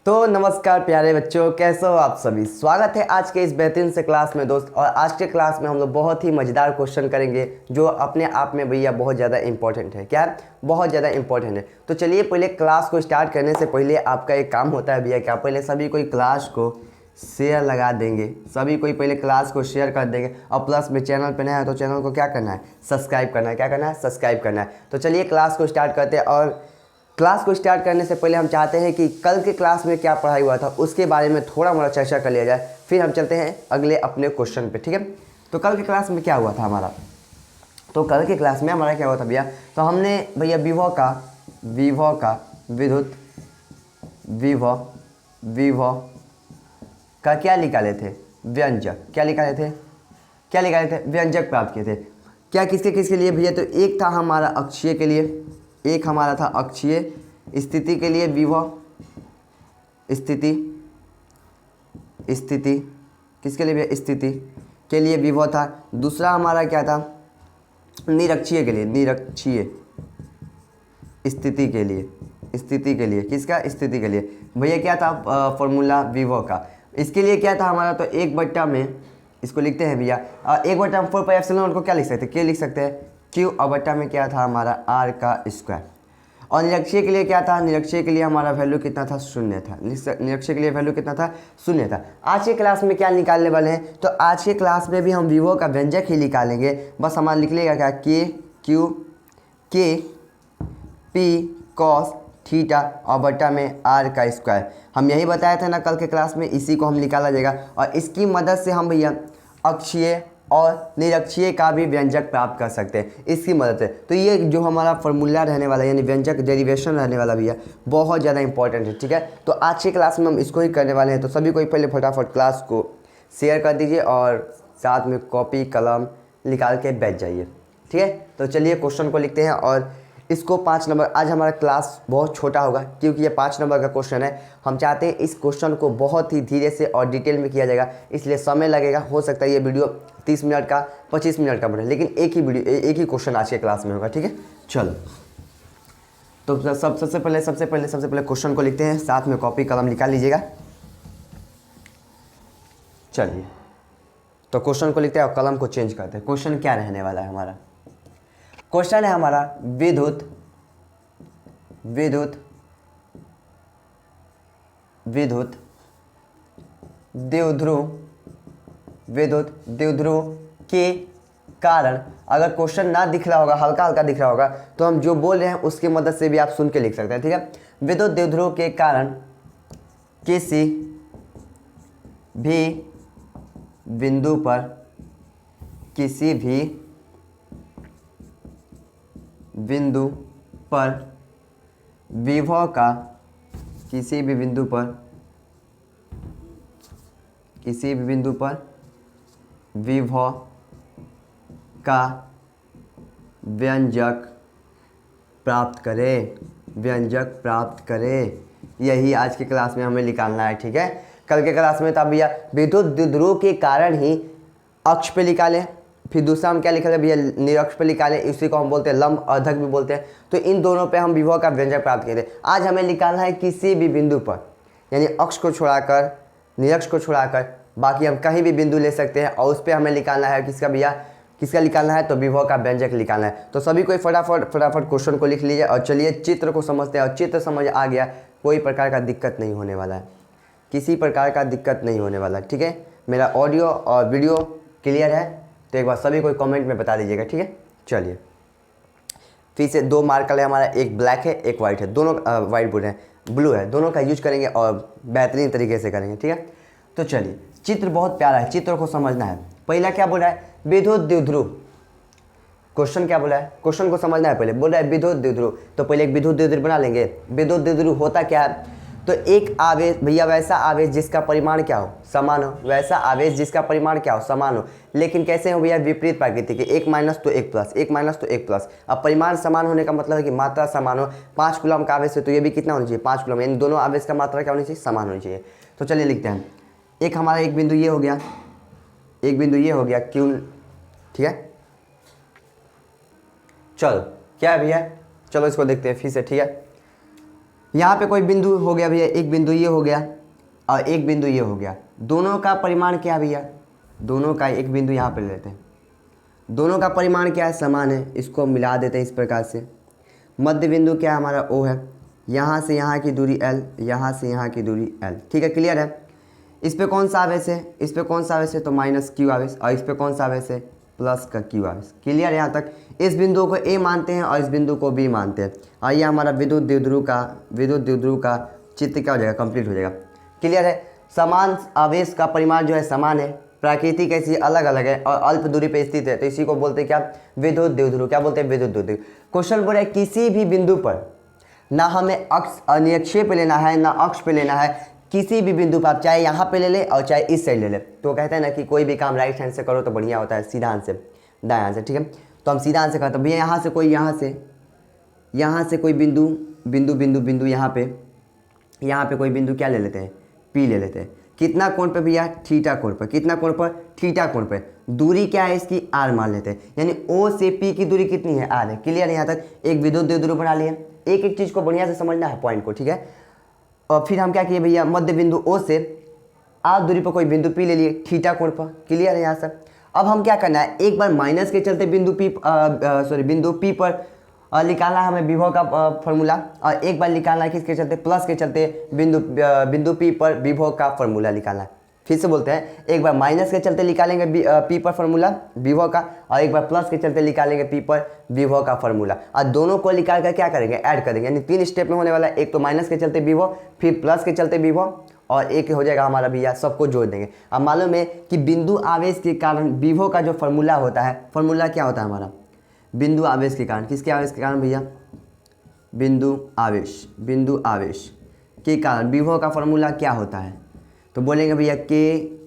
तो नमस्कार प्यारे बच्चों, कैसे हो आप सभी। स्वागत है आज के इस बेहतरीन से क्लास में दोस्त। और आज के क्लास में हम लोग बहुत ही मज़ेदार क्वेश्चन करेंगे जो अपने आप में भैया बहुत ज़्यादा इंपॉर्टेंट है। क्या है? बहुत ज़्यादा इंपॉर्टेंट है। तो चलिए पहले क्लास को स्टार्ट करने से पहले आपका एक काम होता है भैया, क्या पहले सभी कोई क्लास को शेयर लगा देंगे, सभी कोई पहले क्लास को शेयर कर देंगे। और प्लस में चैनल पर नया है तो चैनल को क्या करना है, सब्सक्राइब करना है। क्या करना है? सब्सक्राइब करना है। तो चलिए क्लास को स्टार्ट करते हैं। और क्लास को स्टार्ट करने से पहले हम चाहते हैं कि कल के क्लास में क्या पढ़ाई हुआ था उसके बारे में थोड़ा मोड़ा चर्चा कर लिया जाए, फिर हम चलते हैं अगले अपने क्वेश्चन पे। ठीक है? तो कल के क्लास में क्या हुआ था हमारा, तो कल के क्लास में हमारा क्या हुआ था भैया, तो हमने भैया विभव का विद्युत विभव का क्या निकाले थे, व्यंजक। क्या निकाले थे? व्यंजक प्राप्त किए थे। क्या किसके किसके लिए भैया? तो एक था हमारा अक्षीय के लिए, एक हमारा था अक्षीय स्थिति के लिए विभव स्थिति किसके लिए भैया? स्थिति के लिए विभव था। दूसरा हमारा क्या था? निरक्षीय के लिए, स्थिति के लिए किसका? स्थिति के लिए। भैया क्या था फॉर्मूला विभव का? इसके लिए क्या था हमारा? तो एक बट्टा में इसको लिखते हैं भैया, एक बट्टा में 4πε को क्या लिख सकते हैं? के लिख सकते हैं क्यू। और बट्टा में क्या था हमारा? आर का स्क्वायर। और निरक्षीय के लिए क्या था? निरक्षीय के लिए हमारा वैल्यू कितना था? शून्य था। निरक्षीय के लिए वैल्यू कितना था? शून्य था। आज के क्लास में क्या निकालने वाले हैं? तो आज के क्लास में भी हम विभव का व्यंजक ही निकालेंगे। बस हमारा लिख लेगा क्या? के क्यू के पी कॉस थीटा और बट्टा में आर का स्क्वायर। हम यही बताया था ना कल के क्लास में, इसी को हम निकाला जाएगा। और इसकी मदद से हम भैया अक्षीय और निरक्षीय का भी व्यंजक प्राप्त कर सकते हैं इसकी मदद से। तो ये जो हमारा फॉर्मूला रहने वाला है यानी व्यंजक डेरिवेशन रहने वाला भैया बहुत ज़्यादा इंपॉर्टेंट है। ठीक है? तो आज की क्लास में हम इसको ही करने वाले हैं। तो सभी कोई पहले फटाफट क्लास को शेयर कर दीजिए और साथ में कॉपी कलम निकाल के बैठ जाइए। ठीक है? तो चलिए क्वेश्चन को लिखते हैं। और इसको 5 नंबर, आज हमारा क्लास बहुत छोटा होगा क्योंकि ये 5 नंबर का क्वेश्चन है। हम चाहते हैं इस क्वेश्चन को बहुत ही धीरे से और डिटेल में किया जाएगा, इसलिए समय लगेगा। हो सकता है ये वीडियो 30 मिनट का 25 मिनट का बने, लेकिन एक ही क्वेश्चन आज के क्लास में होगा। ठीक है? चलो तो सबसे पहले क्वेश्चन को लिखते हैं, साथ में कॉपी कलम निकाल लीजिएगा। चलिए तो क्वेश्चन को लिखते हैं और कलम को चेंज करते हैं। क्वेश्चन क्या रहने वाला है हमारा? क्वेश्चन है हमारा विद्युत द्विध्रुव के कारण, अगर क्वेश्चन ना दिख रहा होगा, हल्का हल्का दिख रहा होगा, तो हम जो बोल रहे हैं उसकी मदद से भी आप सुन के लिख सकते हैं। ठीक है? विद्युत द्विध्रुव के कारण किसी भी बिंदु पर विभव का किसी भी बिंदु पर विभव का व्यंजक प्राप्त करें। यही आज की क्लास में हमें निकालना है। ठीक है? कल के क्लास में था भैया विद्युत द्विध्रुव के कारण ही अक्ष पे निकालें, फिर दूसरा हम क्या लिखा है भैया? निरक्ष पे निकालें। इसी को हम बोलते हैं लंब अर्धक भी बोलते हैं। तो इन दोनों पे हम विभव का व्यंजक प्राप्त करें। आज हमें निकालना है किसी भी बिंदु पर, यानी अक्ष को छोड़ाकर, निरक्ष को छोड़ाकर, बाकी हम कहीं भी बिंदु ले सकते हैं और उस पर हमें निकालना है किसका भैया? किसका निकालना है? तो विभव का व्यंजक निकालना है। तो सभी कोई फटाफट क्वेश्चन को लिख लीजिए। और चलिए चित्र को समझते हैं। और चित्र समझ आ गया, कोई प्रकार का दिक्कत नहीं होने वाला है, किसी प्रकार का दिक्कत नहीं होने वाला। ठीक है? मेरा ऑडियो और वीडियो क्लियर है? तो एक बार सभी कोई कमेंट में बता दीजिएगा। ठीक है? चलिए फिर से 2 मार्कर है हमारा, एक ब्लैक है एक वाइट है, दोनों वाइट बोर्ड है, ब्लू है, दोनों का यूज करेंगे और बेहतरीन तरीके से करेंगे। ठीक है? तो चलिए चित्र बहुत प्यारा है, चित्र को समझना है। पहला क्या बोला है? विद्युत द्विध्रुव। क्वेश्चन क्या बोला है? क्वेश्चन को समझना है। पहले बोला है विद्युत द्विध्रुव, तो पहले एक विद्युत द्विध्रुव बना लेंगे। विद्युत द्विध्रुव होता क्या है? तो एक आवेश भैया, वैसा आवेश जिसका परिमाण क्या हो? समान हो। वैसा आवेश जिसका परिमाण क्या हो? समान हो। लेकिन कैसे हो भैया? विपरीत प्रकृति के, एक माइनस तो एक प्लस, एक माइनस तो एक प्लस। अब परिमाण समान होने का मतलब है कि मात्रा समान हो। 5 कूलम का आवेश है तो ये भी कितना होना चाहिए? 5 कूलम। यानी दोनों आवेश का मात्रा क्या होनी चाहिए? समान होनी चाहिए। तो चलिए लिखते हैं। एक हमारा एक बिंदु ये हो गया, एक बिंदु ये हो गया क्यू। ठीक है? चलो क्या है भैया? चलो इसको देखते हैं फिर से। ठीक है? यहाँ पे कोई बिंदु हो गया भैया, एक बिंदु ये हो गया और एक बिंदु ये हो गया, दोनों का परिमाण क्या भैया, दोनों का एक बिंदु यहाँ पे ले लेते हैं, दोनों का परिमाण क्या है, समान है, इसको मिला देते हैं इस प्रकार से। मध्य बिंदु क्या है हमारा, O है, यहाँ से यहाँ की दूरी L, यहाँ से यहाँ की दूरी L, ठीक है, क्लियर है। इस पे कौन सा आवेश है, इस पे कौन सा आवेश है, तो माइनस Q आवेश, और इस पे कौन सा आवेश है, प्लस का Q आवेश, क्लियर है यहाँ तक। इस बिंदु को A मानते हैं और इस बिंदु को B मानते हैं, और ये हमारा विद्युत द्विध्रुव का चित्र क्या हो जाएगा, कंप्लीट हो जाएगा, क्लियर है। समान आवेश का परिमाण जो है समान है, प्रकृति कैसी अलग अलग है और अल्प दूरी पे स्थित है, तो इसी को बोलते हैं क्या, विद्युत द्विध्रुव, क्या बोलते हैं, विद्युत द्विध्रुव। क्वेश्चन बोल रहा है किसी भी बिंदु पर ना हमें अक्ष निरक्षीय पे लेना है ना अक्ष पे लेना है, किसी भी बिंदु पर आप चाहे यहाँ पे ले ले और चाहे इस साइड ले ले, तो कहते हैं ना कि कोई भी काम राइट हैंड से करो तो बढ़िया होता है, सीधा हाथ से, दाएं हाथ से, ठीक है। तो हम सीधा हाथ से करते हैं भैया, यहाँ से कोई कोई बिंदु यहाँ पे कोई बिंदु क्या ले लेते हैं, P ले लेते हैं, कितना कोण पे भैया, थीटा कोण पर, कितना कोण पर, थीटा कोण पर। दूरी क्या है इसकी, R मान लेते हैं, यानी O से P की दूरी कितनी है, R है, क्लियर है। यहाँ तक एक विद्युत द्विध्रुव बना लिए, एक एक चीज़ को बढ़िया से समझना है पॉइंट को, ठीक है। और फिर हम क्या किए भैया, मध्य बिंदु O से R दूरी पर कोई बिंदु P ले लिए थीटा कोण पर, क्लियर है यहाँ से। अब हम क्या करना है, एक बार माइनस के चलते बिंदु P पर निकालना है हमें विभव का फॉर्मूला, और एक बार निकालना है किसके चलते, प्लस के चलते बिंदु P पर विभव का फॉर्मूला निकालना है। फिर से बोलते हैं, एक बार माइनस के चलते निकालेंगे P पर फॉर्मूला विभव का, और एक बार प्लस के चलते निकालेंगे P पर विभव का फॉर्मूला, और दोनों को निकाल कर क्या करेंगे, ऐड करेंगे, यानी 3 स्टेप में होने वाला है। एक तो माइनस के चलते विभव, फिर प्लस के चलते विभव, और एक हो जाएगा हमारा भैया, सबको जोड़ देंगे। अब मालूम है कि बिंदु आवेश के कारण विभव का जो फॉर्मूला होता है, फॉर्मूला क्या होता है हमारा, बिंदु आवेश के कारण, किसके आवेश के कारण भैया, बिंदु आवेश के कारण विभव का फॉर्मूला क्या होता है, तो बोलेंगे भैया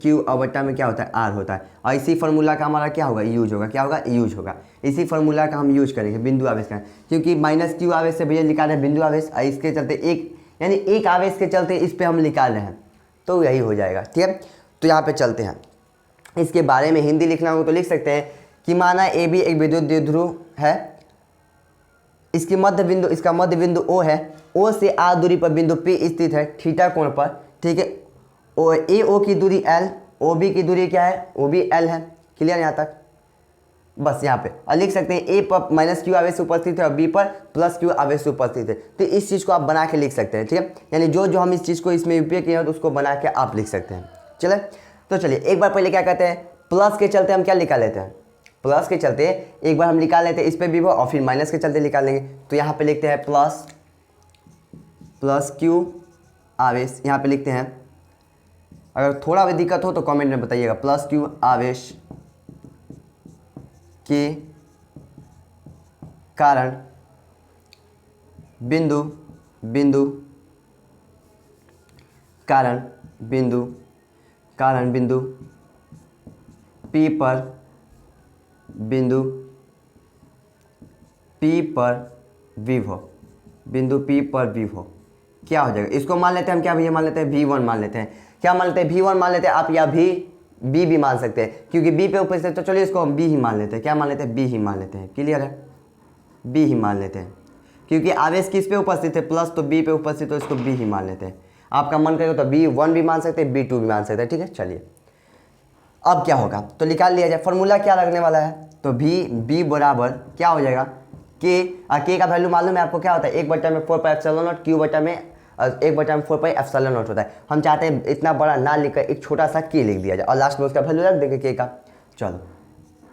Q बटा में क्या होता है, R होता है, और इसी फॉर्मूला का हमारा क्या होगा, यूज होगा, क्या होगा, यूज होगा। इसी फॉर्मूला का हम यूज करेंगे बिंदु आवेश का, क्योंकि माइनस Q आवेश से भैया निकाल रहे हैं बिंदु आवेश, और इसके चलते एक आवेश के चलते इस पर हम निकाल रहे हैं, तो यही हो जाएगा, ठीक है। तो यहाँ पे चलते हैं, इसके बारे में हिंदी लिखना हो तो लिख सकते हैं कि माना AB एक विद्युत द्विध्रुव है, इसका मध्य बिंदु O है, O से R दूरी पर बिंदु P स्थित है थीटा कोण पर, ठीक है। AO की दूरी L, OB की दूरी क्या है, OB L है, क्लियर यहाँ तक, बस यहाँ पे। और लिख सकते हैं A पर माइनस Q आवेश उपस्थित है और B पर प्लस Q आवेश उपस्थित है, तो इस चीज़ को आप बना के लिख सकते हैं, ठीक है। यानी जो हम इस चीज़ को इसमें उपयोग किए हैं तो उसको बना के आप लिख सकते हैं। चले तो चलिए एक बार पहले क्या कहते हैं, प्लस के चलते हम क्या निकाल लेते हैं, प्लस के चलते एक बार हम निकाल लेते हैं इस पे विभव, और फिर माइनस के चलते निकाल लेंगे, तो यहाँ पे लिखते हैं प्लस Q आवेश, यहाँ पे लिखते हैं, अगर थोड़ा भी दिक्कत हो तो कमेंट में बताइएगा, प्लस Q आवेश के कारण बिंदु P पर विभव क्या हो जाएगा, इसको मान लेते हैं हम क्या भैया, मान लेते हैं V1 मान लेते हैं, क्या मान लेते हैं, V1 मान लेते हैं आप, या B भी मान सकते हैं, क्योंकि B पे उपस्थित है, तो चलिए इसको हम B ही मान लेते हैं, क्या मान लेते हैं, B ही मान लेते हैं, क्लियर है, B ही मान लेते हैं, क्योंकि आवेश किस पे उपस्थित है, प्लस, तो B पे उपस्थित, तो इसको B ही मान लेते हैं। आपका मन करेगा तो B1 भी मान सकते हैं, B2 भी मान सकते हैं, ठीक है। चलिए अब क्या होगा, तो निकाल लिया जाए, फॉर्मूला क्या लगने वाला है, तो B बराबर क्या हो जाएगा, K का वैल्यू मालूम है आपको क्या होता है, 1/4πε0, Q बटा में 1/4πε0 होता है। हम चाहते हैं इतना बड़ा ना लिखकर एक छोटा सा K लिख दिया जाए, और लास्ट में उसका वैल्यू रख देंगे K का। चलो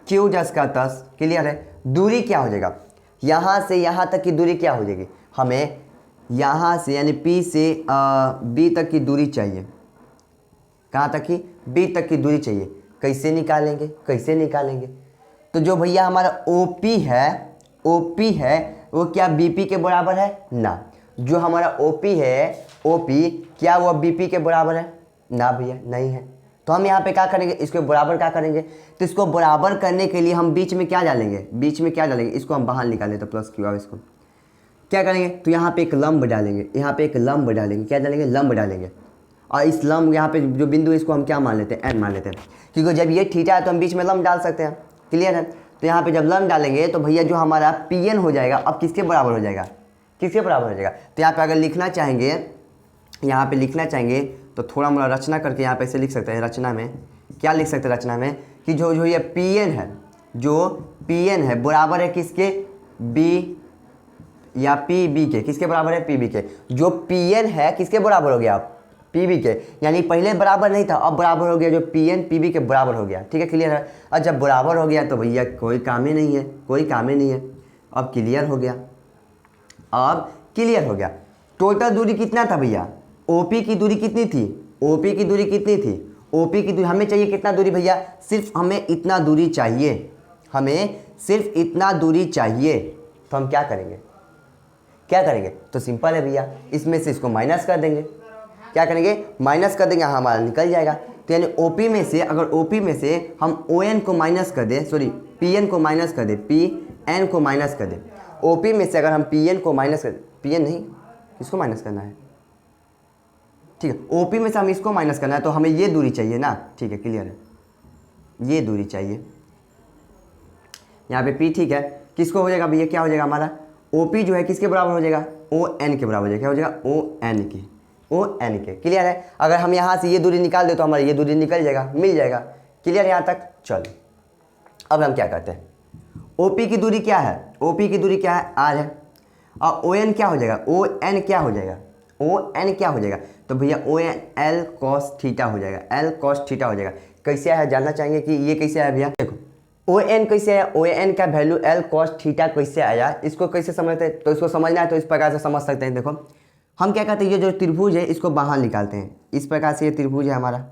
Q + 10, क्लियर है। दूरी क्या हो जाएगा, यहाँ से यहाँ तक की दूरी क्या हो जाएगी, हमें यहाँ से यानी P से B तक की दूरी चाहिए, कहाँ तक की, B तक की दूरी चाहिए। कैसे निकालेंगे, तो जो भैया हमारा OP है वो क्या BP के बराबर है ना, जो हमारा OP क्या वो BP के बराबर है ना भैया, नहीं है। तो हम यहाँ पे क्या करेंगे, इसको बराबर क्या करेंगे, तो इसको बराबर करने के लिए हम बीच में क्या डालेंगे, इसको हम बाहर निकालें, तो प्लस Q इसको क्या करेंगे, तो यहाँ पे एक लंब डालेंगे, क्या डालेंगे, लंब डालेंगे, और इस लंब यहाँ पे जो बिंदु है इसको हम क्या मान लेते हैं, N मान लेते हैं, क्योंकि जब ये थीटा है तो हम बीच में लंब डाल सकते हैं, क्लियर है। तो यहाँ पे जब लंब डालेंगे तो भैया जो हमारा PN हो जाएगा, अब किसके बराबर हो जाएगा, किसके बराबर हो जाएगा। तो यहाँ पे अगर लिखना चाहेंगे, यहाँ पे लिखना चाहेंगे तो थोड़ा मोड़ा रचना करके यहाँ पे ऐसे लिख सकते हैं। रचना में क्या लिख सकते हैं, रचना में कि जो जो ये पी एन है, जो पी एन है बराबर है किसके, बी या पी बी के, किसके बराबर है, पी बी के। जो पी एन है किसके बराबर हो गया, पी बी के, यानी पहले बराबर नहीं था अब बराबर हो गया, जो पी एन पी बी के बराबर हो गया। ठीक है, क्लियर है। और जब बराबर हो गया तो भैया कोई काम ही नहीं है, कोई काम ही नहीं है। अब क्लियर हो गया, अब क्लियर हो गया। टोटल दूरी कितना था भैया, ओपी की दूरी कितनी थी, ओपी की दूरी कितनी थी, ओपी की दूरी हमें चाहिए कितना दूरी भैया, सिर्फ हमें इतना दूरी चाहिए, हमें सिर्फ इतना दूरी चाहिए। तो हम क्या करेंगे, क्या करेंगे, तो सिंपल है भैया, इसमें से इसको माइनस कर देंगे। क्या करेंगे, माइनस कर देंगे, हमारा निकल जाएगा। तो यानी ओपी में से, अगर ओपी में से हम ओ एन को माइनस कर दें, सॉरी पी एन को माइनस कर दें, पी एन को माइनस कर दें, ओपी में से अगर हम पी एन को माइनस कर, पी एन नहीं किसको माइनस करना है, ठीक है, ओपी में से हम इसको माइनस करना है, तो हमें ये दूरी चाहिए ना। ठीक है, क्लियर है, ये दूरी चाहिए। यहाँ पे पी ठीक है, किसको हो जाएगा भैया, क्या हो जाएगा हमारा, ओपी जो है किसके बराबर हो जाएगा, ओ एन के बराबर हो जाएगा। क्या हो जाएगा, ओ एन के, ओ एन के। क्लियर है। अगर हम यहाँ से ये दूरी निकाल दे तो हमारा ये दूरी निकल जाएगा, मिल जाएगा। क्लियर यहाँ तक। चलो अब हम क्या करते हैं, ओपी की दूरी क्या है, ओपी की दूरी क्या है, आर है, और ओ एन क्या हो जाएगा, ओ एन क्या हो जाएगा, ओ एन क्या हो जाएगा, तो भैया O N L cos theta हो जाएगा, एल कॉस थीटा हो जाएगा। कैसे आया जानना चाहेंगे कि ये कैसे आया भैया, देखो ओ एन कैसे आया, ओ एन का वैल्यू एल कॉस थीटा कैसे आया, इसको कैसे समझते हैं, तो इसको समझना है तो इस प्रकार से समझ सकते हैं। देखो हम क्या कहते हैं, ये जो त्रिभुज है इसको बाहर निकालते हैं, इस प्रकार से ये त्रिभुज है हमारा,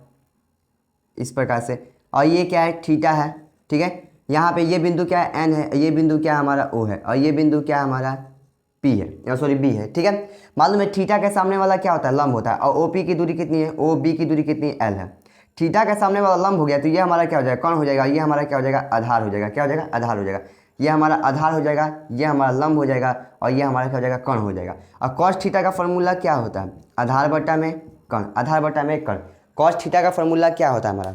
इस प्रकार से, और ये क्या है, थीटा है। ठीक है, यहाँ पे ये बिंदु क्या है, एन है, ये बिंदु क्या है हमारा, ओ है, और ये बिंदु क्या है हमारा, पी है, या सॉरी बी है। ठीक है, मालूम है थीटा के सामने वाला क्या होता है, लंब होता है, और ओ पी की दूरी कितनी है, ओ बी की दूरी कितनी है, एल है। थीटा के सामने वाला लंब हो गया तो ये हमारा क्या हो जाएगा, कौन हो जाएगा, ये हमारा क्या हो जाएगा, आधार हो जाएगा। क्या हो जाएगा, आधार हो जाएगा। ये हमारा आधार हो जाएगा, ये हमारा लंब हो जाएगा, और ये हमारा क्या हो जाएगा, कण हो जाएगा। और कॉस थीटा का फॉर्मूला क्या होता है, आधार बटा में कण, आधार बटा में कण। कॉस थीटा का फॉर्मूला क्या होता है हमारा,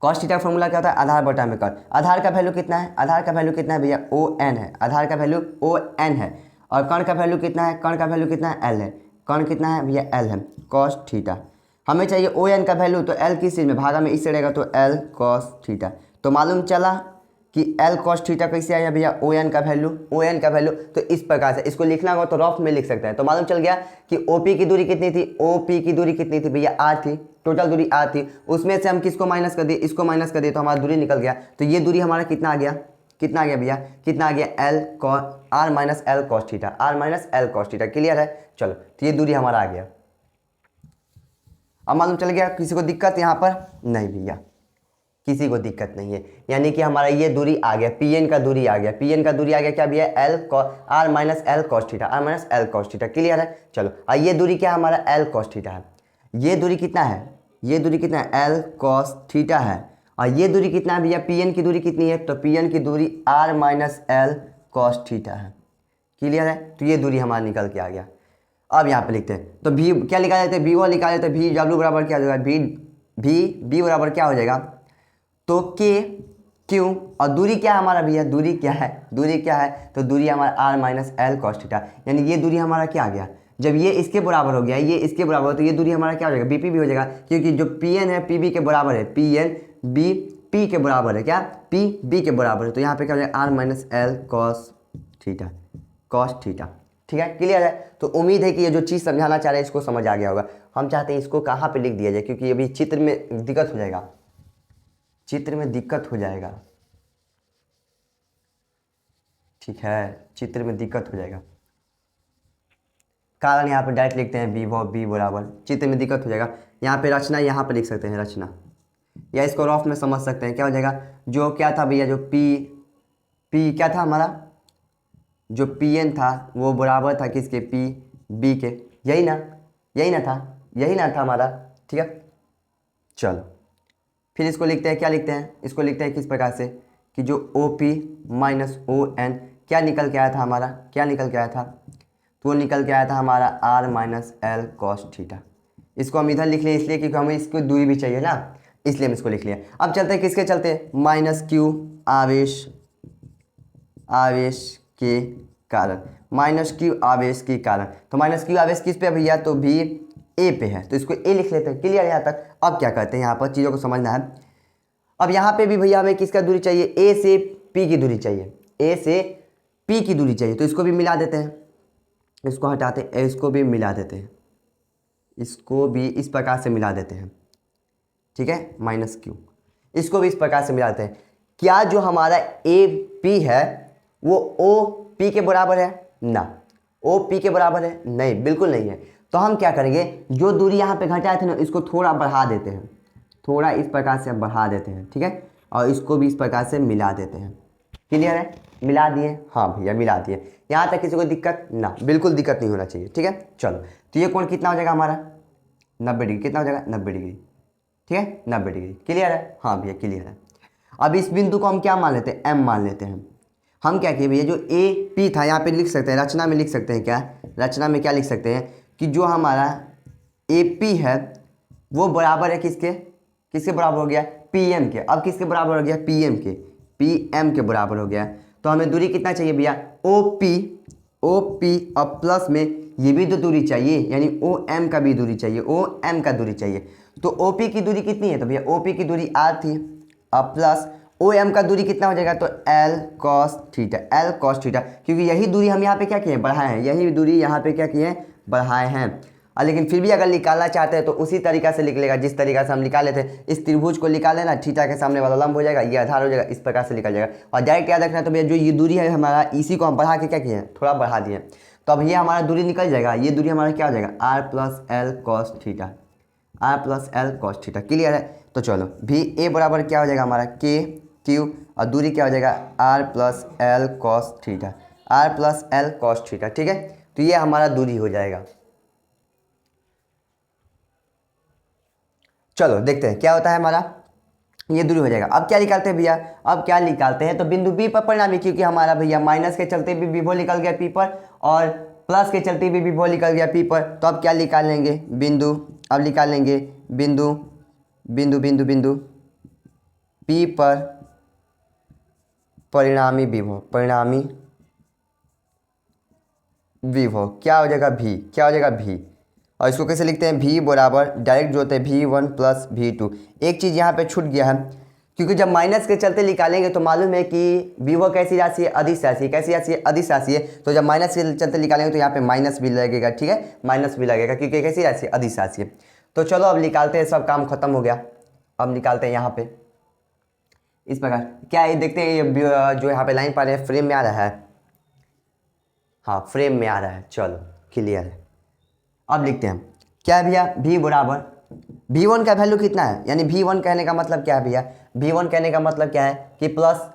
कॉस थीटा का फॉर्मूला क्या होता है, आधार बटा में कण। आधार का वैल्यू कितना है, आधार का वैल्यू कितना है भैया, ओ एन है, आधार का वैल्यू ओ एन है, और कण का वैल्यू कितना है, कण का वैल्यू कितना है, एल है, कण कितना है भैया, एल है, कॉस थीटा। हमें चाहिए ओ एन का वैल्यू, तो एल किस चीज़ में, भागा में इससे रहेगा, तो एल कॉस थीटा। तो मालूम चला कि एल कॉस थीटा कैसे आया भैया, ओ एन का वैल्यू, ओ एन का वैल्यू। तो इस प्रकार से इसको लिखना होगा तो रफ में लिख सकते हैं। तो मालूम चल गया कि ओ पी की दूरी कितनी थी, ओ पी की दूरी कितनी थी भैया, आर थी, टोटल दूरी आर थी। उसमें से हम किसको माइनस कर दिए, इसको माइनस कर दिए, तो हमारा दूरी निकल गया। तो ये दूरी हमारा कितना आ गया, कितना आ गया भैया, कितना आ गया, L cos R minus L cos theta, R minus L cos theta. Clear है। चलो तो ये दूरी हमारा आ गया। अब मालूम चल गया, किसी को दिक्कत यहाँ पर नहीं भैया, किसी को दिक्कत नहीं है। यानी कि हमारा ये दूरी आ गया, पी एन का दूरी आ गया, पी एन का दूरी आ गया क्या भैया, L R minus L cos theta, R minus L cos theta. Clear है। चलो और ये दूरी क्या है हमारा, एल कॉस थीटा है। ये दूरी कितना है, ये दूरी कितना है, एल कॉस थीटा है। और ये दूरी कितना है भैया, पी एन की दूरी कितनी है, तो पी एन की दूरी R minus L cos theta है। क्लियर है। तो ये दूरी हमारा निकल के आ गया। अब यहाँ पे लिखते हैं, तो भी क्या निकाल देते हैं, वी वो निकाल देते हैं, वी डब्ल्यू बराबर क्या हो जाएगा, वी बराबर क्या हो जाएगा, तो के क्यू, और दूरी क्या है हमारा भैया, दूरी क्या है, दूरी क्या है, तो दूरी हमारा R minus L cos theta. यानी ये दूरी हमारा क्या आ गया, जब ये इसके बराबर हो गया, ये इसके बराबर हो, तो ये दूरी हमारा क्या हो जाएगा, बीपी भी हो जाएगा, क्योंकि जो पी एन है पी बी के बराबर है, पी एन बी पी के बराबर है, क्या पी बी के बराबर है। तो यहाँ पे क्या हो जाएगा, R minus L cos theta, cos theta. ठीक है, क्लियर है। तो उम्मीद है कि ये जो चीज़ समझाना चाह रहे हैं इसको समझ आ गया होगा। हम चाहते हैं इसको कहाँ पे लिख दिया जाए, क्योंकि अभी चित्र में दिक्कत हो जाएगा, चित्र में दिक्कत हो जाएगा। ठीक है, चित्र में दिक्कत हो जाएगा, कारण यहाँ पे डायरेक्ट लिखते हैं बी वो बी बराबर, चित्र में दिक्कत हो जाएगा। यहाँ पे रचना यहाँ पे लिख सकते हैं रचना, या इसको रफ में समझ सकते हैं। क्या हो जाएगा, जो क्या था भैया, जो पी क्या था हमारा, जो पी एन था वो बराबर था किसके, पी बी के, यही ना, यही ना था, यही ना था हमारा। ठीक है, चलो फिर इसको लिखते हैं, क्या लिखते हैं, इसको लिखते हैं किस प्रकार से, कि जो O P minus O N क्या निकल के आया था हमारा, क्या निकल के आया था, तो वो निकल के आया था हमारा R minus L cos theta. इसको हम इधर लिख लें इसलिए क्योंकि हमें इसको दूरी भी चाहिए ना, इसलिए हम इसको लिख लिया। अब चलते हैं किसके चलते, माइनस क्यू आवेश, आवेश के कारण, माइनस क्यू आवेश के कारण। तो माइनस क्यू आवेश किस पे है भैया, तो भी ए पे है, तो इसको ए लिख लेते हैं। क्लियर यहाँ तक। अब क्या करते हैं, यहाँ पर चीज़ों को समझना है। अब यहाँ पे भी भैया हमें किसका दूरी चाहिए, ए से पी की दूरी चाहिए, ए से पी की दूरी चाहिए। तो इसको भी मिला देते हैं, इसको हटाते हैं, इसको भी मिला देते हैं, इसको भी इस प्रकार से मिला देते हैं। ठीक है, माइनस क्यू, इसको भी इस प्रकार से मिलाते हैं। क्या जो हमारा ए पी है वो ओ पी के बराबर है, ना, ओ पी के बराबर है, नहीं, बिल्कुल नहीं है। तो हम क्या करेंगे, जो दूरी यहाँ पे घटाए थे ना, इसको थोड़ा बढ़ा देते हैं, थोड़ा इस प्रकार से बढ़ा देते हैं। ठीक है, और इसको भी इस प्रकार से मिला देते हैं। क्लियर है, मिला दिए, हाँ भैया मिला दिए। यहाँ तक किसी को दिक्कत ना, बिल्कुल दिक्कत नहीं होना चाहिए। ठीक है, चलो, तो ये कोण कितना हो जाएगा हमारा, 90 डिग्री। कितना हो जाएगा, 90 डिग्री। ठीक है, 90 डिग्री। क्लियर है, हाँ भैया क्लियर है। अब इस बिंदु को हम क्या मान लेते हैं, एम मान लेते हैं। हम क्या किए भैया, जो ए पी था यहाँ पे लिख सकते हैं, रचना में लिख सकते हैं, क्या रचना में क्या लिख सकते हैं कि जो हमारा ए पी है वो बराबर है किसके, किसके बराबर हो गया, पी एम के। अब किसके बराबर हो गया, पी एम के, पी एम के बराबर हो गया। तो हमें दूरी कितना चाहिए भैया, ओ पी और प्लस में ये भी तो दूरी चाहिए, यानी ओ एम का भी दूरी चाहिए, ओ एम का दूरी चाहिए। तो ओ पी की दूरी कितनी है, तो भैया ओ पी की दूरी आर थी, अब प्लस ओ एम का दूरी कितना हो जाएगा, तो L cos theta, L cos theta, क्योंकि यही दूरी हम यहाँ पे क्या किए हैं, बढ़ाए हैं, यही दूरी यहाँ पे क्या किए हैं, बढ़ाए हैं। लेकिन फिर भी अगर निकालना चाहते हैं तो उसी तरीका से निकलेगा जिस तरीका से हम निकाले थे। इस त्रिभुज को निकाले ना, थीटा के सामने वाला लंब हो जाएगा, ये आधार हो जाएगा, इस प्रकार से निकल जाएगा। और डायरेक्ट याद रखना, तो भैया जो ये दूरी है हमारा, इसी को हम बढ़ा के क्या किए हैं, थोड़ा बढ़ा दिए। तो अब ये हमारा दूरी निकल जाएगा, ये दूरी हमारा क्या हो जाएगा, R plus L cos theta, R plus L cos theta. Clear है। तो चलो, भी ए बराबर क्या हो जाएगा हमारा, के क्यू, और दूरी क्या हो जाएगा, R plus L cos theta, R plus L cos theta. ठीक है, तो ये हमारा दूरी हो जाएगा। चलो देखते हैं क्या होता है हमारा, ये दूरी हो जाएगा। अब क्या निकालते हैं भैया, अब क्या निकालते हैं, तो बिंदु बी पर परिणामी, क्योंकि हमारा भैया माइनस के चलते भी विभव निकल गया पी पर, और प्लस के चलते भी विभव निकल गया पी पर। तो अब क्या निकाल लेंगे, बिंदु, अब निकाल लेंगे बिंदु बिंदु बिंदु बिंदु पी पर परिणामी विभव, परिणामी विभव क्या हो जाएगा, भी, क्या हो जाएगा, भी। और इसको कैसे लिखते हैं, भी बराबर डायरेक्ट जो होते हैं V1 प्लस V2। एक चीज़ यहाँ पे छूट गया है, क्योंकि जब माइनस के चलते निकालेंगे तो मालूम है कि विभव कैसी राशि है, अदिश राशि है। कैसी राशि है, अदिश राशि है। तो जब माइनस के चलते निकालेंगे तो यहाँ पे माइनस भी लगेगा। ठीक है, माइनस भी लगेगा, क्योंकि कैसी राशि है, अदिश राशि है। तो चलो अब निकालते हैं, सब काम खत्म हो गया। अब निकालते हैं यहाँ पे इस प्रकार, क्या ये देखते हैं, ये जो यहाँ पे लाइन पा रहे हैं फ्रेम में आ रहा है, हाँ फ्रेम में आ रहा है। चलो क्लियर है। अब लिखते हैं क्या है भैया, भी बराबर V1 का वैल्यू कितना है, यानी V1 कहने का मतलब क्या है भैया, V1 कहने का मतलब क्या है कि प्लस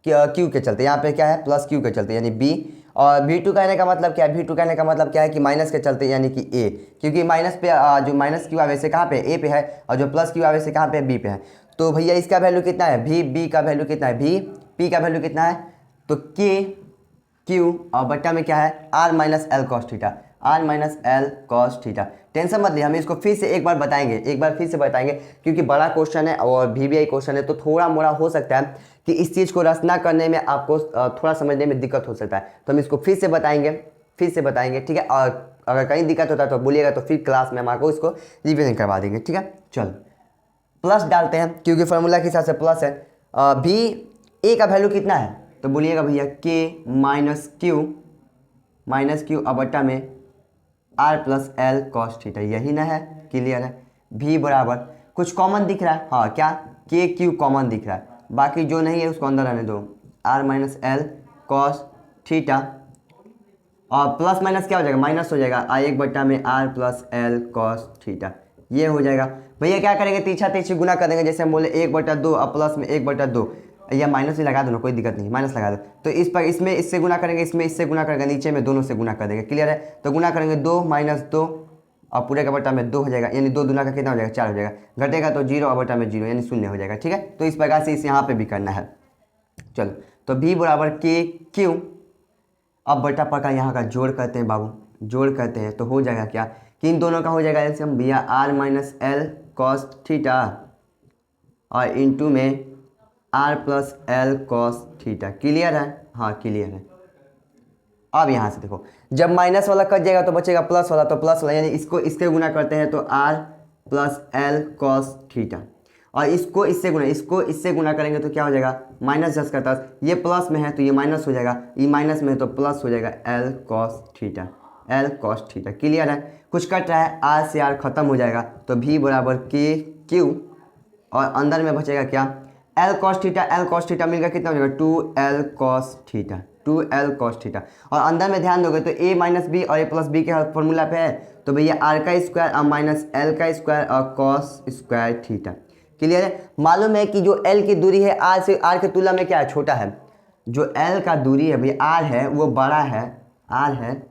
क्यू के चलते, यहाँ पे क्या है, प्लस क्यू के चलते, यानी B। और V2 कहने का मतलब क्या है, V2 कहने का मतलब क्या है कि माइनस के चलते, यानी कि A, क्योंकि माइनस पे जो माइनस क्यू आवेश है कहाँ पे, A पे है, और जो प्लस क्यू आवेश है कहाँ पे, B पे है। तो भैया इसका वैल्यू कितना है, B का वैल्यू कितना है, P का वैल्यू कितना है, तो K Q और बट्टा में क्या है, R minus L cos theta, R minus L cos theta. Tension मत लिए, हम इसको फिर से एक बार बताएंगे, एक बार फिर से बताएंगे, क्योंकि बड़ा क्वेश्चन है और VBI क्वेश्चन है, तो थोड़ा मोड़ा हो सकता है कि इस चीज़ को रचना करने में आपको थोड़ा समझने में दिक्कत हो सकता है। तो हम इसको फिर से बताएंगे, फिर से बताएंगे। ठीक है, और अगर कहीं दिक्कत होता है तो बोलिएगा, तो फिर क्लास में हम आपको इसको रिविजन करवा देंगे। ठीक है, चलो प्लस डालते हैं, क्योंकि फार्मूला के हिसाब से प्लस है। भी ए का वैल्यू कितना है, तो बोलिएगा भैया के माइनस क्यू अब बट्टा में R plus L cos theta, यही ना है। क्लियर है। भी बराबर कुछ कॉमन दिख रहा है, हाँ क्या, के क्यू कॉमन दिख रहा है, बाकी जो नहीं है उसको अंदर रहने दो, R minus L cos theta, और प्लस माइनस क्या हो जाएगा, माइनस हो जाएगा, आई एक बट्टा में R plus L cos theta, ये हो जाएगा। भैया क्या करेंगे, तीछा तीछी गुना कर देंगे, जैसे हम बोले 1/2 और प्लस में 1/2, या माइनस भी लगा दो ना, कोई दिक्कत नहीं, माइनस लगा दो। तो इस पर इसमें इससे गुना करेंगे, इसमें इससे गुना करेंगे, नीचे में दोनों से गुना कर देंगे। क्लियर है। तो गुना करेंगे 2 माइनस 2 और पूरे का बट्टा में 2 हो जाएगा, यानी 2 दूना का कितना हो जाएगा, 4 हो जाएगा। घटेगा तो 0 और बट्टा में 0, यानी 0 हो जाएगा। ठीक है, तो इस प्रकार से इस यहाँ पे भी करना है। चलो, तो भी बराबर के क्यू, अब बट्टा पका यहाँ का जोड़ करते हैं बाबू, जोड़ करते हैं तो हो जाएगा क्या, कि इन दोनों का हो जाएगा एलसीएम भैया, R minus L cos theta और इंटू में R plus L cos theta. Clear है, हाँ क्लियर है। अब यहाँ से देखो, जब माइनस वाला कट जाएगा तो बचेगा प्लस वाला, तो प्लस वाला यानी इसको इसके गुना करते हैं तो r plus L cos theta, और इसको इससे गुना करेंगे तो क्या हो जाएगा माइनस 10 का 10, ये प्लस में है तो ये माइनस हो जाएगा, ये माइनस में है तो प्लस हो जाएगा L cos theta, L cos theta. Clear है, कुछ कट रहा है आर से आर खत्म हो जाएगा तो v बराबर के क्यू, और अंदर में बचेगा क्या L cos theta, L cos theta मिलकर कितना हो जाएगा 2l cos theta, 2l cos theta. और अंदर में ध्यान दोगे तो a माइनस बी और a प्लस बी के फॉर्मूला पे है, तो भैया आर का स्क्वायर और माइनस एल का स्क्वायर और कॉस स्क्वायर थीटा। क्लियर है, मालूम है कि जो l की दूरी है r से, r के तुलना में क्या है छोटा है, जो l का दूरी है भैया r है वो बड़ा है, r है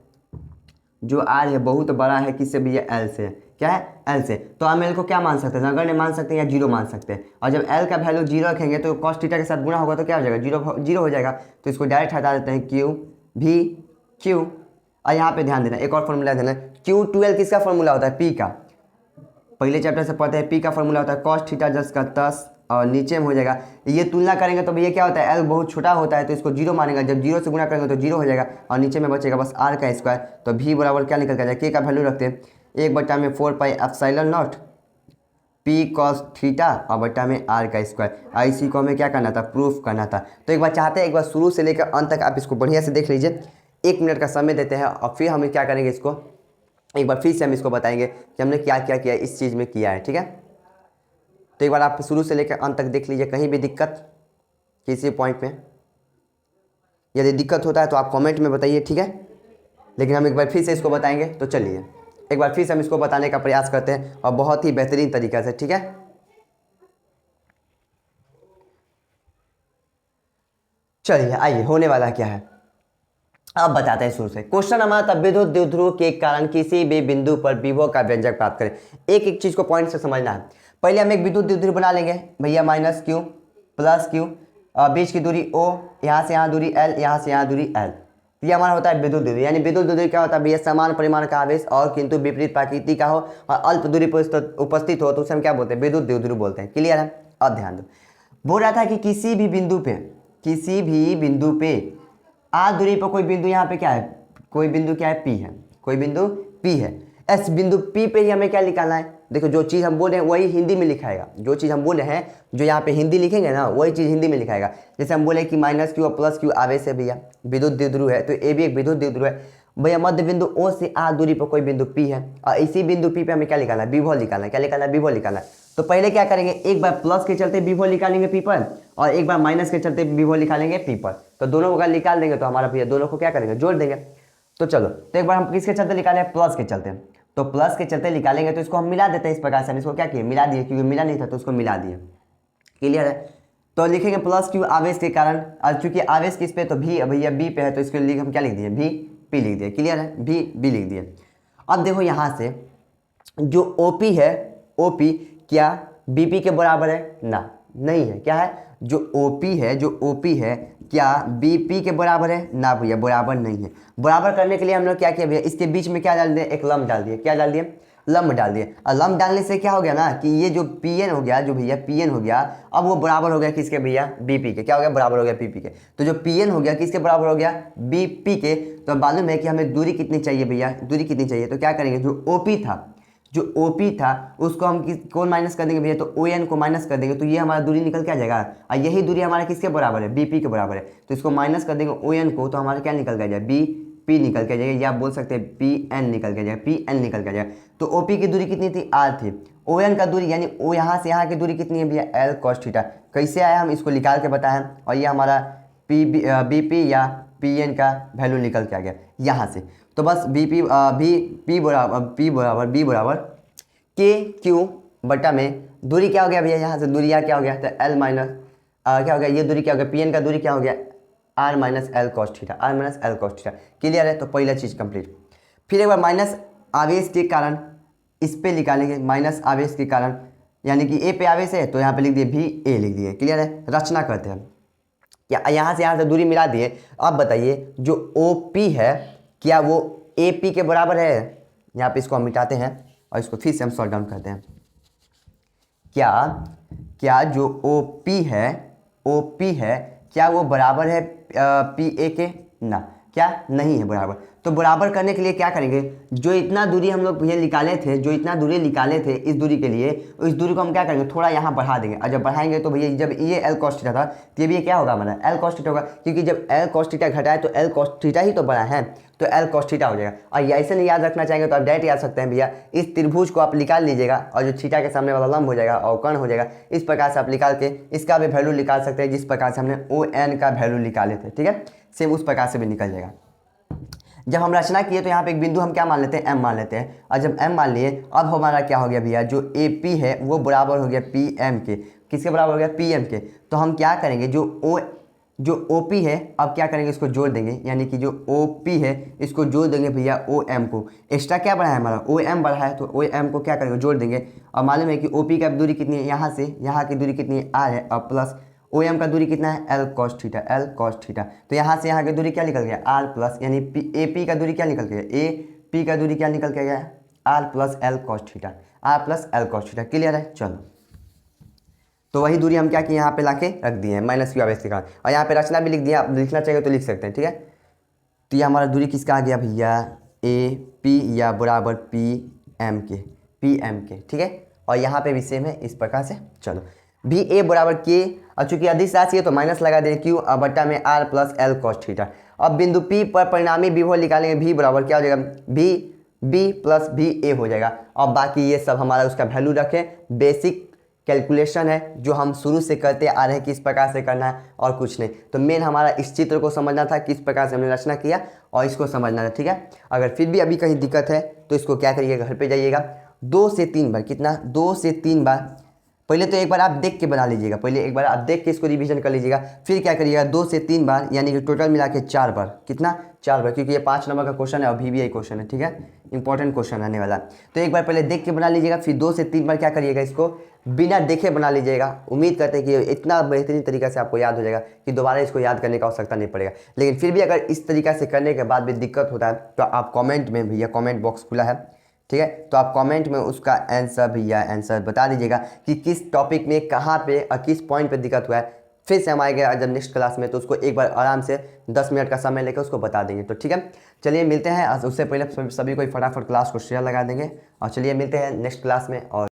जो r है बहुत बड़ा है किससे भैया l से, क्या है l से, तो हम l को क्या मान सकते हैं नगण्य मान सकते हैं या जीरो मान सकते हैं, और जब l का वैल्यू जीरो रखेंगे तो cos थीटा के साथ गुणा होगा तो क्या हो जाएगा जीरो हो जाएगा, तो इसको डायरेक्ट हटा देते हैं क्यू भी क्यू। और यहाँ पे ध्यान देना एक और फॉर्मूला देना, क्यू 2l किसका फॉर्मूला होता है p का, पहले चैप्टर से पढ़ते हैं p का फॉर्मूला होता है cos थीटा 10 का 10, और नीचे में हो जाएगा, ये तुलना करेंगे तो भैया क्या होता है l बहुत छोटा होता है तो इसको जीरो मानेगा, जब जीरो से गुणा करेंगे तो जीरो हो जाएगा, और नीचे में बचेगा बस r का स्क्वायर, तो v बराबर क्या निकल जाएगा k का वैल्यू रखते हैं 1/4 pi epsilon not p cos theta और बट्टा में r का स्क्वायर। इसी को हमें क्या करना था प्रूफ करना था, तो एक बार चाहते हैं एक बार शुरू से लेकर अंत तक आप इसको बढ़िया से देख लीजिए, 1 मिनट का समय देते हैं और फिर हम क्या करेंगे इसको एक बार फिर से हम इसको बताएंगे कि हमने क्या क्या किया इस चीज़ में किया है। ठीक है, तो एक बार आप शुरू से लेकर अंत तक देख लीजिए, कहीं भी दिक्कत किसी पॉइंट में, यदि दिक्कत होता है तो आप कमेंट में बताइए। ठीक है, लेकिन हम एक बार फिर से इसको बताएंगे, तो चलिए एक बार फिर से हम इसको बताने का प्रयास करते हैं और बहुत ही बेहतरीन तरीका से। ठीक है, चलिए आइए होने वाला क्या है अब बताते हैं शुरू से। क्वेश्चन हमारा था विद्युत द्विध्रुव के कारण किसी भी बिंदु पर विभव का व्यंजक प्राप्त करें। एक एक चीज को पॉइंट से समझना है। पहले हम एक विद्युत द्विध्रुव बना लेंगे भैया, माइनस क्यू प्लस क्यू, बीच की दूरी ओ, यहाँ से यहाँ दूरी एल, यहाँ से यहाँ दूरी एल, ये हमारा होता है विद्युत द्विध्रुव। यानी विद्युत द्विध्रुव क्या होता है भैया, समान परिमाण का आवेश और किंतु विपरीत प्रकृति का हो और अल्प दूरी पर उपस्थित हो तो उसे हम क्या बोलते हैं विद्युत द्विध्रुव बोलते हैं। क्लियर है, अब ध्यान दो, बोल रहा था कि किसी भी बिंदु पे आर दूरी पर कोई बिंदु, यहाँ पे क्या है कोई बिंदु क्या है P है, कोई बिंदु P है, इस बिंदु P पे ही हमें क्या निकालना है। देखो जो चीज़ हम बोल रहे हैं वही हिंदी में लिखाएगा, जो चीज़ हम बोल रहे हैं जो यहाँ पे हिंदी लिखेंगे ना वही चीज़ हिंदी में लिखाएगा। जैसे हम बोले कि माइनस क्यू और प्लस क्यू आवेश है भैया, विद्युत द्विध्रुव है, तो ए भी एक विद्युत द्विध्रुव है भैया। मध्य बिंदु O से आर दूरी पर कोई बिंदु P है और इसी बिंदु P पे हमें क्या निकालना है विभव निकालना है। क्या निकालना है विभव निकालना है। तो पहले क्या करेंगे, एक बार प्लस के चलते विभव निकालेंगे P पर और एक बार माइनस के चलते विभव निकालेंगे P पर, तो दोनों को निकाल देंगे तो हमारा भैया दोनों को क्या करेंगे जोड़ देंगे। तो चलो, तो एक बार हम किसके चलते निकाले प्लस के चलते, तो प्लस के चलते निकालेंगे तो इसको हम मिला देते हैं इस प्रकार से। हम इसको क्या किए मिला दिए, क्योंकि मिला नहीं था तो उसको मिला दिए। क्लियर है, तो लिखेंगे प्लस क्यू आवेश के कारण, और चूंकि आवेश किस पे तो भी भैया बी पे है तो इसके लिए हम क्या लिख दिए भी पी लिख दिए। क्लियर है, भी बी लिख दिए। अब देखो यहाँ से जो ओपी है, ओपी क्या बीपी के बराबर है ना, नहीं है। क्या है जो ओपी है, जो ओपी है क्या बीपी के बराबर है ना भैया, बराबर नहीं है। बराबर करने के लिए हम लोग क्या किया भैया, इसके बीच में क्या डाल दिए एक लम्ब डाल दिए। क्या डाल दिए लम्ब डाल दिए, और लम्ब डालने से क्या हो गया ना कि ये जो पीएन हो गया, जो भैया पीएन हो गया, अब वो बराबर हो गया किसके भैया बीपी के। क्या हो गया बराबर हो गया बीपी के। तो जो पीएन हो गया किसके बराबर हो गया बीपी के। तो मालूम है कि हमें दूरी कितनी चाहिए भैया, दूरी कितनी चाहिए, तो क्या करेंगे जो ओपी था, जो ओपी था उसको हम कौन माइनस कर देंगे भैया, तो ओ एन को माइनस कर देंगे तो ये हमारा दूरी निकल के आ जाएगा, और यही दूरी हमारा किसके बराबर है बीपी के बराबर है। तो इसको माइनस कर देंगे ओ एन को, तो हमारा क्या निकल के आ जाएगा बी पी निकल के आ जाएगा, या आप बोल सकते हैं पी एन निकल के आ जाएगा, पी एन निकल के आ जाएगा। तो ओ पी की दूरी कितनी थी आर थी, ओ एन का दूरी यानी ओ यहाँ से यहाँ की दूरी कितनी है भैया एल कॉस थीटा। कैसे आया हम इसको निकाल के बताएं, और ये हमारा बी पी या पी एन का वैल्यू निकल के आ गया यहाँ से। तो बस बी पी बराबर बी बराबर के क्यू बटा में दूरी क्या हो गया भैया, यहाँ से दूरी क्या हो गया, तो एल माइनस क्या हो गया, ये दूरी क्या हो गया पी एन का दूरी क्या हो गया R minus L cos theta, R minus L cos theta. Clear है, तो पहला चीज़ कंप्लीट। फिर एक बार माइनस आवेश के कारण इस पे निकालेंगे, माइनस आवेश के कारण यानी कि ए पे आवेश है तो यहाँ पे लिख दिए भी ए लिख दिए। क्लियर है, रचना करते हैं, या यहाँ से दूरी मिला दिए। अब बताइए जो ओ पी है क्या वो ए पी के बराबर है, यहाँ पे इसको हम मिटाते हैं और इसको फिर से हम सॉल्व डाउन करते हैं। क्या जो ओ पी है क्या वो बराबर है पी ए के ना। क्या नहीं है बराबर। तो बराबर करने के लिए क्या करेंगे, जो इतना दूरी हम लोग ये निकाले थे, जो इतना दूरी निकाले थे इस दूरी के लिए, इस दूरी को हम क्या करेंगे थोड़ा यहाँ बढ़ा देंगे। और जब बढ़ाएंगे तो भैया जब ये एल कॉस थीटा था तो ये भी क्या होगा हमारा एल कॉस थीटा होगा, क्योंकि जब एल कॉस थीटा घटाए तो एल कॉस थीटा ही तो बड़ा है, तो एल कॉस थीटा हो जाएगा। और ये ऐसे नहीं याद रखना चाहेंगे तो आप डायरेक्ट याद सकते हैं भैया, इस त्रिभुज को आप निकाल लीजिएगा और जो थीटा के सामने वाला लंब हो जाएगा और कर्ण हो जाएगा, इस प्रकार से आप निकाल के इसका भी वैल्यू निकाल सकते हैं जिस प्रकार से हमने ओ एन का वैल्यू निकाले थे। ठीक है, सेम उस प्रकार से भी निकल जाएगा। जब हम रचना किए तो यहाँ पे एक बिंदु हम क्या मान लेते हैं, m मान लेते हैं। और जब m मान लिए अब हमारा क्या हो गया भैया, जो AP है वो बराबर हो गया PM के। किसके बराबर हो गया, PM के। तो हम क्या करेंगे, जो OP है अब क्या करेंगे, इसको जोड़ देंगे, यानी कि जो OP है इसको जोड़ देंगे भैया OM को। एक्स्ट्रा क्या बढ़ा है हमारा OM बढ़ा है, तो OM को क्या करेंगे जोड़ देंगे। और मालूम है कि OP का दूरी कितनी है, यहाँ से यहाँ की दूरी कितनी है R है, और प्लस OM का दूरी कितना है L cos theta, L cos theta. तो यहाँ से यहाँ की दूरी क्या निकल गया R प्लस, यानी AP का दूरी क्या निकल गया, AP का दूरी क्या निकल के गया R plus L cos theta, R plus L cos theta. Clear है, चलो। तो वही दूरी हम क्या किए यहाँ पे लाके रख दिए हैं माइनस क्यू आवेश के कारण, और यहाँ पे रचना भी लिख दिया, आप लिखना चाहिए तो लिख सकते हैं। ठीक है, तो ये हमारा दूरी किसका आ गया भैया, AP या बराबर PM के। ठीक है, और यहाँ पे भी सेम है इस प्रकार से। चलो, भी A बराबर K, और चूंकि अदिश राशि है तो माइनस लगा दें Q और बट्टा में R plus L cos theta. अब बिंदु P पर परिणामी विभव निकालेंगे, V बराबर क्या हो जाएगा, B प्लस VA हो जाएगा। और बाकी ये सब हमारा उसका वैल्यू रखें, बेसिक कैलकुलेशन है जो हम शुरू से करते आ रहे हैं, किस प्रकार से करना है और कुछ नहीं। तो मेन हमारा इस चित्र को समझना था, किस प्रकार से हमने रचना किया और इसको समझना था। ठीक है, अगर फिर भी अभी कहीं दिक्कत है तो इसको क्या करिएगा, घर पे जाइएगा 2 से 3 बार, कितना 2 से 3 बार, पहले तो एक बार आप देख के बना लीजिएगा, पहले एक बार आप देख के इसको रिवीजन कर लीजिएगा, फिर क्या करिएगा 2 से 3 बार, यानी कि टोटल मिला के 4 बार। कितना, 4 बार, क्योंकि ये 5 नंबर का क्वेश्चन है और VBI क्वेश्चन है। ठीक है, इंपॉर्टेंट क्वेश्चन आने वाला। तो एक बार पहले देख के बना लीजिएगा, फिर 2 से 3 बार क्या करिएगा, इसको बिना देखे बना लीजिएगा। उम्मीद करते हैं कि इतना बेहतरीन तरीका से आपको याद हो जाएगा कि दोबारा इसको याद करने का आवश्यकता नहीं पड़ेगा। लेकिन फिर भी अगर इस तरीका से करने के बाद भी दिक्कत होता है तो आप कॉमेंट में, भैया कॉमेंट बॉक्स खुला है, ठीक है, तो आप कमेंट में उसका आंसर भैया आंसर बता दीजिएगा कि किस टॉपिक में कहाँ पे और किस पॉइंट पे दिक्कत हुआ है। फिर से हम आएंगे जब नेक्स्ट क्लास में तो उसको एक बार आराम से 10 मिनट का समय लेकर उसको बता देंगे। तो ठीक है, चलिए मिलते हैं। उससे पहले सभी को फटाफट क्लास को शेयर लगा देंगे और चलिए मिलते हैं नेक्स्ट क्लास में। और